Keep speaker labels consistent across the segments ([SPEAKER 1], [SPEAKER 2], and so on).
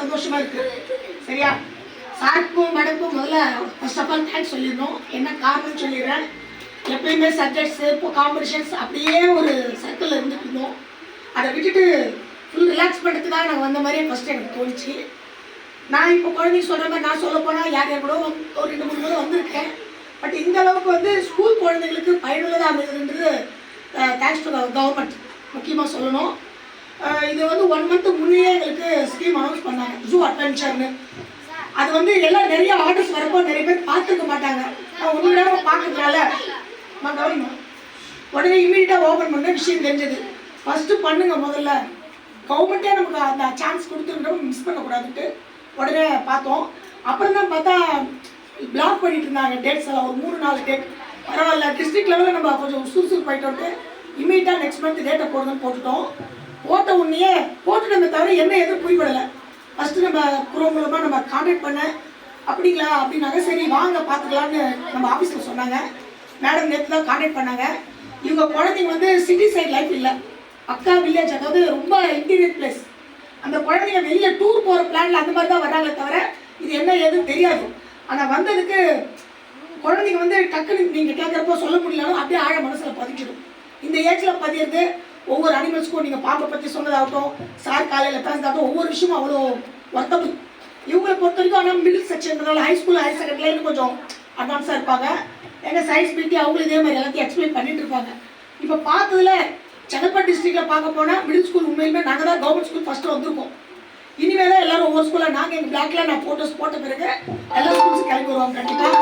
[SPEAKER 1] சந்தோஷமா இருக்கு. சரியா? சாருக்கும் மேடமுக்கும் முதல்ல ஃபர்ஸ்ட் ஆஃப் ஆல் தேங்க்ஸ் சொல்லிடணும். என்ன காரணம்னு சொல்லிடுறேன். எப்பயுமே சப்ஜெக்ட்ஸு இப்போ காம்படிஷன்ஸ் அப்படியே ஒரு சர்க்கிளில் இருந்துட்டு இருந்தோம். அதை விட்டுட்டு ஃபுல் ரிலாக்ஸ் பண்ணுறதுக்காக நாங்கள் வந்த மாதிரியே ஃபஸ்ட்டு எனக்கு தோணுச்சு. நான் இப்போ குழந்தைங்க சொல்கிற மாதிரி நான் சொல்ல போனால் யார் யார் கூட ஒரு 2-3 முறை வந்திருக்கேன். பட் இந்த அளவுக்கு வந்து ஸ்கூல் குழந்தைங்களுக்கு பயனுள்ளதாக அமைதுன்றது தேங்க்ஸ் டு கவர்மெண்ட் முக்கியமாக சொல்லணும். இது வந்து 1 மந்த் முன்னே எங்களுக்கு ஸ்கீம் அனௌன்ஸ் பண்ணாங்க, ஜூ அட்வென்ச்சர்னு. அது வந்து எல்லாம் நிறைய ஆர்டர்ஸ் வரப்போ நிறைய பேர் பார்த்துக்க மாட்டாங்க. ஒன்று விடாம பார்க்கறதுனால கவனிமா உடனே இமீடியட்டாக ஓப்பன் பண்ண விஷயம் தெரிஞ்சது. ஃபஸ்ட்டு பண்ணுங்க, முதல்ல கவர்மெண்ட்டே நமக்கு அந்த சான்ஸ் கொடுத்துருந்தோம், மிஸ் பண்ணக்கூடாதுன்ட்டு உடனே பார்த்தோம். அப்புறம் தான் பார்த்தா பிளாக் பண்ணிட்டு இருந்தாங்க டேட்ஸ் எல்லாம், ஒரு 3-4 டேட். பரவாயில்ல, டிஸ்ட்ரிக்ட் லெவலில் நம்ம கொஞ்சம் சுறுசுறு போயிட்டு இமீடியட்டாக நெக்ஸ்ட் மந்த் டேட்டை போடுறதுன்னு போட்டுட்டோம். போட்ட உடனே போட்டுட்டோமே தவிர என்ன எதுவும் புரியப்படலை. ஃபஸ்ட்டு நம்ம குரோ மூலமாக நம்ம கான்டாக்ட் பண்ண அப்படிங்களா அப்படின்னாங்க. சரி வாங்க பார்த்துக்கலான்னு நம்ம ஆஃபீஸில் சொன்னாங்க. மேடம் நேற்று தான் கான்டாக்ட் பண்ணாங்க. இவங்க குழந்தைங்க வந்து சிட்டி சைட் லைஃப் இல்லை, அக்கா வில்லேஜ், அதாவது ரொம்ப இன்டீரியர் பிளேஸ். அந்த குழந்தைங்க வெளியில் டூர் போகிற பிளானில் அந்த மாதிரி தான் வர்றாங்களே தவிர இது என்ன ஏதுன்னு தெரியாது. ஆனால் வந்ததுக்கு குழந்தைங்க வந்து டக்குன்னு நீங்கள் கேட்குறப்போ சொல்ல முடியலன்னு அப்படியே ஆழ மனசில் பதிக்கிடும். இந்த ஏஜில் பதியிறது ஒவ்வொரு அனிமல்ஸ்க்கும் நீங்கள் பாம்பை பற்றி சொன்னதாகட்டும், சார் காலையில் பேசுறதாகட்டும், ஒவ்வொரு விஷயமும் அவ்வளோ ஒர்த்தபிள். இவங்களை பொறுத்த வரைக்கும் ஆனால் மிடில் செக்ஷன்றதால ஹைஸ்கூல் ஹையர் செகண்டரியில் கொஞ்சம் அட்வான்ஸாக இருப்பாங்க. எங்கள் சயின்ஸ் பீட்டி அவங்களும் இதே மாதிரி எல்லாத்தையும் எக்ஸ்பிளைன் பண்ணிட்டு இருப்பாங்க. இப்போ பார்த்ததுல செங்கல்பட்டு டிஸ்ட்ரிக்டில் பார்க்க போனால் மிடில் ஸ்கூல் உண்மையிலுமே நாங்கள் தான் கவர்மெண்ட் ஸ்கூல் ஃபஸ்ட்டு வந்திருக்கோம். இனிமேல் தான் எல்லோரும் ஒவ்வொரு ஸ்கூலில் நாங்கள் எங்கள் பிளாக்ல நான் ஃபோட்டோஸ் போட்ட பிறகு எல்லா ஸ்கூல்ஸும் கிளம்பி வருவாங்க கண்டிப்பாக.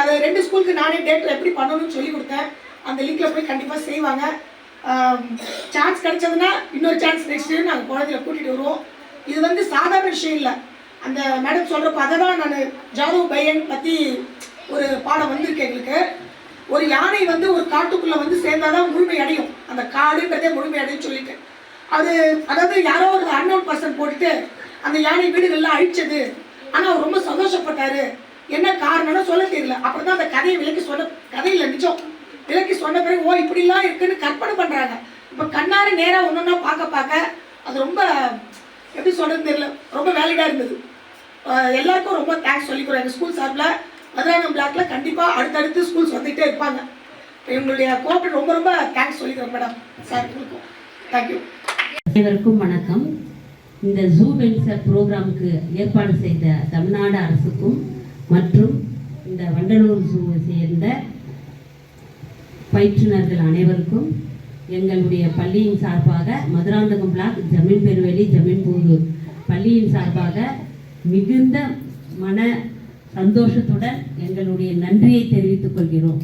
[SPEAKER 1] அது 2 ஸ்கூலுக்கு நானே டேட்டில் எப்படி பண்ணணும்னு சொல்லி கொடுத்தேன். அந்த லிங்கில் போய் கண்டிப்பாக செய்வாங்க. சான்ஸ் கிடைச்சதுன்னா இன்னொரு சான்ஸ் நெக்ஸ்ட் இயர் நாங்கள் குழந்தைய கூட்டிகிட்டு வருவோம். இது வந்து சாதாரண விஷயம் இல்லை. அந்த மேடம் சொல்கிறப்ப அதை தான் நான் ஜாதவ் பையன் பற்றி ஒரு பாடம் வந்திருக்கு எங்களுக்கு. ஒரு யானை வந்து ஒரு காட்டுக்குள்ளே வந்து சேர்ந்தாதான் முழுமை அடையும், அந்த காடுன்றதே முழுமை அடையும் சொல்லிட்டு அது அதாவது யாரோ ஒரு அன்னோன் பர்சன் போட்டுட்டு அந்த யானை வீடுகள்லாம் அழிச்சது. ஆனால் அவர் ரொம்ப சந்தோஷப்பட்டார். என்ன காரணம்னா சொல்ல தெரியல. அப்புறம் தான் அந்த கதையை விலக்கி சொன்ன, கதையில் நிஜம் விலக்கி சொன்ன பிறகு ஓ இப்படிலாம் இருக்குன்னு கற்பனை பண்ணுறாங்க. இப்போ கண்ணாரு நேராக ஒன்றா பார்க்க அது ரொம்ப எப்படி சொல்கிறது தெரியல, ரொம்ப வேலிடாக இருந்தது. எல்லாருக்கும் ரொம்ப தேங்க்ஸ் சொல்லிக்கிறோம். எங்கள் ஸ்கூல் சார்பில் மதுராந்தகம் பிளாக்ல கண்டிப்பாக அடுத்தடுத்து ஸ்கூல்ஸ் வந்துகிட்டே இருப்பாங்க. எங்களுடைய கோஆப்ரேட் ரொம்ப ரொம்ப தேங்க்ஸ் சொல்லிக்கிறோம் மேடம் சார். தேங்க்யூ.
[SPEAKER 2] அனைவருக்கும் வணக்கம். இந்த ஜூ வென்சர் ப்ரோக்ராமுக்கு ஏற்பாடு செய்த தமிழ்நாடு அரசுக்கும் மற்றும் இந்த வண்டலூர் ஜூவை சேர்ந்த பயிற்றுனர்கள் அனைவருக்கும் எங்களுடைய பள்ளியின் சார்பாக மதுராந்தகம் பிளாக் ஜமீன் பெருவெளி ஜமீன் பூதூர் பள்ளியின் சார்பாக மிகுந்த மன சந்தோஷத்துடன் எங்களுடைய நன்றியை தெரிவித்துக் கொள்கிறோம்.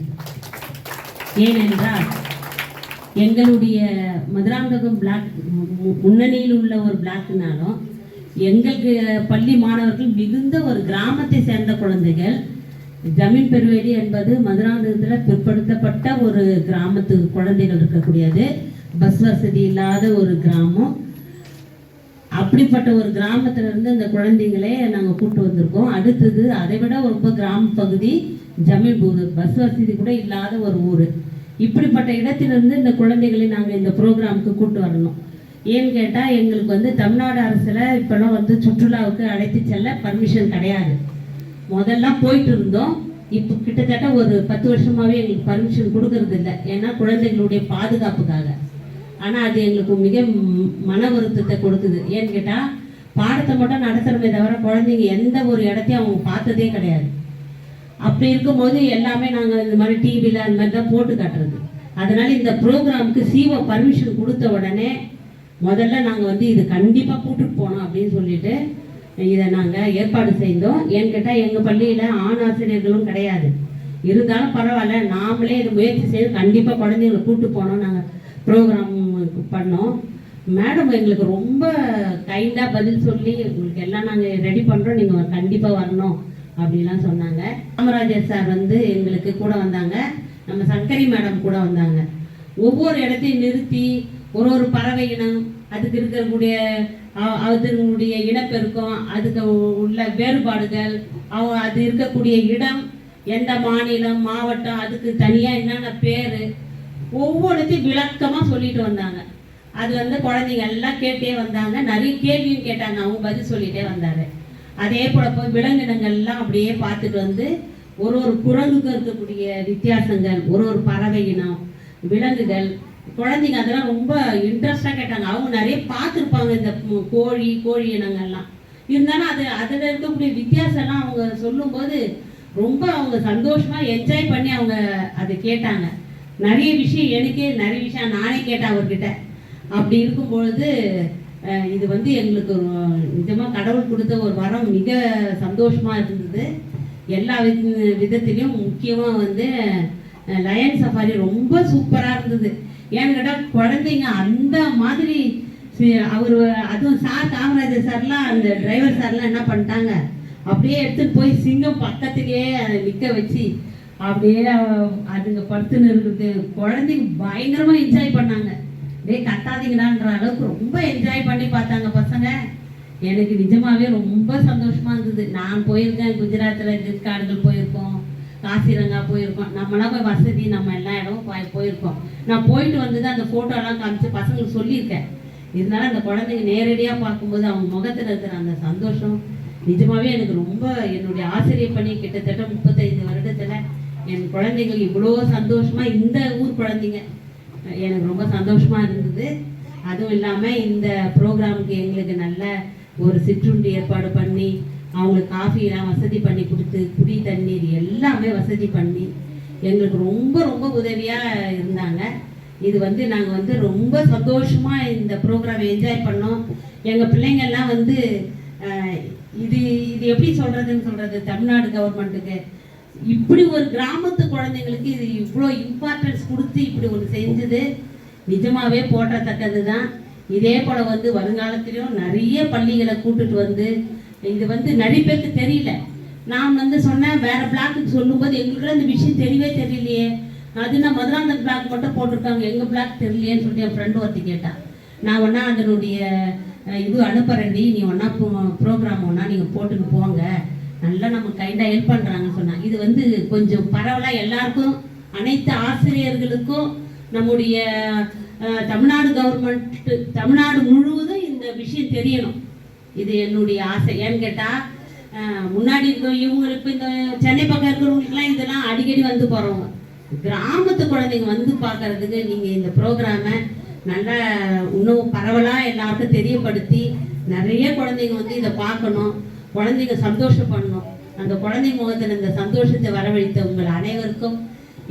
[SPEAKER 2] ஏனென்றால் எங்களுடைய மதுராந்தகம் பிளாக் முன்னணியில் உள்ள ஒரு பிளாக்னாலும் எங்களுக்கு பள்ளி மாணவர்கள் மிகுந்த ஒரு கிராமத்தை சேர்ந்த குழந்தைகள். ஜமீன் பெருவெளி என்பது மதுராந்தகத்தில் பிற்படுத்தப்பட்ட ஒரு கிராமத்து குழந்தைகள் இருக்கக்கூடியது, பஸ் வசதி இல்லாத ஒரு கிராமம். அப்படிப்பட்ட ஒரு கிராமத்திலிருந்து இந்த குழந்தைங்களே நாங்கள் கூட்டு வந்திருக்கோம். அடுத்தது அதை விட ரொம்ப கிராம பகுதி ஜமீன் பூதூர், பஸ் வசதி கூட இல்லாத ஒரு ஊர். இப்படிப்பட்ட இடத்திலிருந்து இந்த குழந்தைகளை நாங்கள் இந்த ப்ரோக்ராமுக்கு கூட்டு வரணும். ஏன்னு கேட்டால் எங்களுக்கு வந்து தமிழ்நாடு அரசில் இப்போல்லாம் வந்து சுற்றுலாவுக்கு அழைத்து செல்ல பர்மிஷன் கிடையாது. முதல்லாம் போயிட்டு இருந்தோம், இப்போ கிட்டத்தட்ட ஒரு 10 வருஷமாகவே எங்களுக்கு பர்மிஷன் கொடுக்கறது இல்லை. ஏன்னா குழந்தைகளுடைய பாதுகாப்புக்காக. ஆனால் அது எங்களுக்கு மிக மன வருத்தத்தை கொடுக்குது. ஏன்னு கேட்டால் பாடத்தை மட்டும் நடத்துகிறமே தவிர குழந்தைங்க எந்த ஒரு இடத்தையும் அவங்க பார்த்ததே கிடையாது. அப்படி இருக்கும்போது எல்லாமே நாங்கள் இந்த மாதிரி டிவியில் அந்த மாதிரி தான் போட்டு காட்டுறது. அதனால் இந்த ப்ரோக்ராமுக்கு சிஓ பர்மிஷன் கொடுத்த உடனே முதல்ல நாங்கள் வந்து இது கண்டிப்பாக கூப்பிட்டு போனோம் அப்படின்னு சொல்லிட்டு இதை நாங்கள் ஏற்பாடு செய்தோம். ஏன்னு கேட்டால் எங்கள் பள்ளியில் ஆண் ஆசிரியர்களும் கிடையாது. இருந்தாலும் பரவாயில்ல, நாமளே இது முயற்சி செய்து கண்டிப்பாக குழந்தைங்களை கூப்பிட்டு போனோம். நாங்கள் ப்ரோக்ராம் பண்ணோம். மேடம் எங்களுக்கு ரொம்ப கைண்டாக பதில் சொல்லி உங்களுக்கு எல்லாம் நாங்கள் ரெடி பண்ணுறோம், நீங்கள் கண்டிப்பாக வரணும் அப்படிலாம் சொன்னாங்க. காமராஜர் சார் வந்து எங்களுக்கு கூட வந்தாங்க, நம்ம சங்கரி மேடம் கூட வந்தாங்க. ஒவ்வொரு இடத்தையும் நிறுத்தி ஒரு பறவை இனம், அதுக்கு இருக்கக்கூடிய அதனுடைய இனப்பெருக்கம், அதுக்கு உள்ள வேறுபாடுகள், அது இருக்கக்கூடிய இடம், எந்த மாநிலம் மாவட்டம், அதுக்கு தனியாக என்னென்ன பேர், ஒவ்வொருத்தையும் விளக்கமாக சொல்லிட்டு வந்தாங்க. அது வந்து குழந்தைங்க எல்லாம் கேட்டே வந்தாங்க, நிறைய கேள்வியும் கேட்டாங்க, அவங்க பதில் சொல்லிட்டே வந்தாரு. அதே போல போய் விலங்கினங்கள்லாம் அப்படியே பார்த்துட்டு வந்து ஒரு ஒரு குரங்குக்கும் இருக்கக்கூடிய வித்தியாசங்கள், ஒரு ஒரு பறவை இனம், விலங்குகள், குழந்தைங்க அதெல்லாம் ரொம்ப இன்ட்ரெஸ்டாக கேட்டாங்க. அவங்க நிறைய பார்த்துருப்பாங்க இந்த கோழி இனங்கள்லாம். இருந்தாலும் அதில் இருக்கக்கூடிய வித்தியாசம்லாம் அவங்க சொல்லும்போது ரொம்ப அவங்க சந்தோஷமாக என்ஜாய் பண்ணி அவங்க அதை கேட்டாங்க. நிறைய விஷயம் எனக்கே நிறைய விஷயம் நானே கேட்டேன் அவர்கிட்ட. அப்படி இருக்கும் பொழுது இது வந்து எங்களுக்கு நிஜமாக கடவுள் கொடுத்த ஒரு வரம், மிக சந்தோஷமாக இருந்தது எல்லா விதத்திலையும். முக்கியமாக வந்து லயன் சஃபாரி ரொம்ப சூப்பராக இருந்தது. ஏன்னு கேட்டால் குழந்தைங்க அந்த மாதிரி அவர், அதுவும் சார் காமராஜர் சார்லாம் அந்த டிரைவர் சார்லாம் என்ன பண்ணிட்டாங்க, அப்படியே எடுத்துட்டு போய் சிங்கம் பக்கத்துலேயே அதை நிற்க வச்சு அப்படியே அதுங்க படுத்துன்னு இருக்குது. குழந்தைங்க பயங்கரமாக என்ஜாய் பண்ணாங்க. டே கத்தாதீங்கடான்ற அளவுக்கு ரொம்ப என்ஜாய் பண்ணி பார்த்தாங்க பசங்க. எனக்கு நிஜமாவே ரொம்ப சந்தோஷமா இருந்தது. நான் போயிருக்கேன், குஜராத்தில் திருக்காடுகள் போயிருக்கோம், காசிரங்கா போயிருக்கோம். நம்மளாம் போய் வசதி நம்ம எல்லா இடமும் போயிருக்கோம். நான் போயிட்டு வந்து அந்த ஃபோட்டோலாம் காமிச்சு பசங்களுக்கு சொல்லியிருக்கேன். இதனால அந்த குழந்தைங்க நேரடியாக பார்க்கும்போது அவங்க முகத்தில் இருக்கிற அந்த சந்தோஷம் நிஜமாவே எனக்கு ரொம்ப, என்னுடைய ஆசிரியர் பணி கிட்டத்தட்ட 35 வருடத்தில் என் குழந்தைகள் இவ்வளோ சந்தோஷமா, இந்த ஊர் குழந்தைங்க எனக்கு ரொம்ப சந்தோஷமா இருந்தது. அதுவும் இல்லாமல் இந்த ப்ரோக்ராமுக்கு எங்களுக்கு நல்ல ஒரு சிற்றுண்டி ஏற்பாடு பண்ணி, அவங்களுக்கு காஃபியெல்லாம் வசதி பண்ணி கொடுத்து, குடி தண்ணீர் எல்லாமே வசதி பண்ணி எங்களுக்கு ரொம்ப ரொம்ப உதவியாக இருந்தாங்க. இது வந்து நாங்கள் வந்து ரொம்ப சந்தோஷமாக இந்த ப்ரோக்ராம் என்ஜாய் பண்ணோம். எங்கள் பிள்ளைங்கள்லாம் வந்து இது எப்படி சொல்கிறது, தமிழ்நாடு கவர்மெண்ட்டுக்கு இப்படி ஒரு கிராமத்து குழந்தைங்களுக்கு இது இவ்வளோ இம்பார்ட்டன்ஸ் கொடுத்து இப்படி ஒன்று செஞ்சது நிஜமாவே போற்றத்தக்கது தான். இதே போல் வந்து வருங்காலத்திலையும் நிறைய பள்ளிகளை கூட்டுட்டு வந்து, இது வந்து நிறைய பேருக்கு தெரியல. நான் வந்து சொன்னேன் வேறு பிளாக்குக்கு சொல்லும்போது எங்களுக்கு இந்த விஷயம் தெரியலையே, அது நான் மதுராந்தகம் பிளாக் மட்டும் போட்டிருக்காங்க, எங்கள் பிளாக் தெரியலையேன்னு சொல்லிட்டு என் ஃப்ரெண்டு ஒருத்தி கேட்டான். நான் ஒன்றா அதனுடைய இது அனுப்புறேன்டி, நீ ஒன்றா ப்ரோக்ராம் ஒன்றா நீங்கள் போட்டுன்னு போங்க, நல்லா நம்ம கைண்டாக ஹெல்ப் பண்ணுறாங்கன்னு சொன்னாங்க. இது வந்து கொஞ்சம் பரவலாக எல்லாருக்கும், அனைத்து ஆசிரியர்களுக்கும், நம்முடைய தமிழ்நாடு கவர்மெண்ட், தமிழ்நாடு முழுவதும் இந்த விஷயம் தெரியணும். இது என்னுடைய ஆசை. ஏன்னு கேட்டால் முன்னாடி இருக்க இவங்களுக்கு, இந்த சென்னை பக்கம் இருக்கிறவங்களுக்குலாம் இதெல்லாம் அடிக்கடி வந்து போகிறவங்க, கிராமத்து குழந்தைங்க வந்து பார்க்கறதுக்கு நீங்கள் இந்த ப்ரோக்ராமை நல்லா இன்னும் பரவலாக எல்லாருக்கும் தெரியப்படுத்தி நிறைய குழந்தைங்க வந்து இதை பார்க்கணும், குழந்தைங்க சந்தோஷப்படணும். அந்த குழந்தை முகத்தில் இந்த சந்தோஷத்தை வரவழைத்த உங்கள் அனைவருக்கும்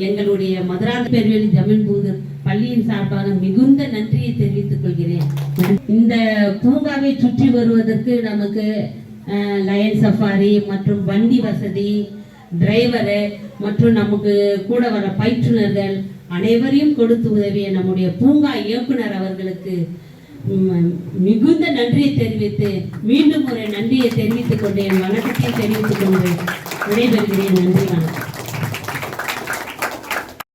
[SPEAKER 2] எங்களுடைய மதுராந்த பெருவெளி ஜமீன் பூதர் பள்ளியின் சார்பாக மிகுந்த நன்றியை தெரிவித்துக் கொள்கிறேன். இந்த பூங்காவை சுற்றி வருவதற்கு நமக்கு லயன் சஃபாரி மற்றும் வண்டி வசதி, டிரைவரு மற்றும் நமக்கு கூட வர பயிற்றுனர்கள் அனைவரையும் கொடுத்து உதவிய நம்முடைய பூங்கா இயக்குனர் அவர்களுக்கு மிகுந்த நன்றியை தெரிவித்து, மீண்டும் ஒரு நன்றியை தெரிவித்துக் கொண்டு, என் வணக்கத்தை தெரிவித்துக் கொண்டு விடைபெறுகிறேன். நன்றி, வணக்கம்.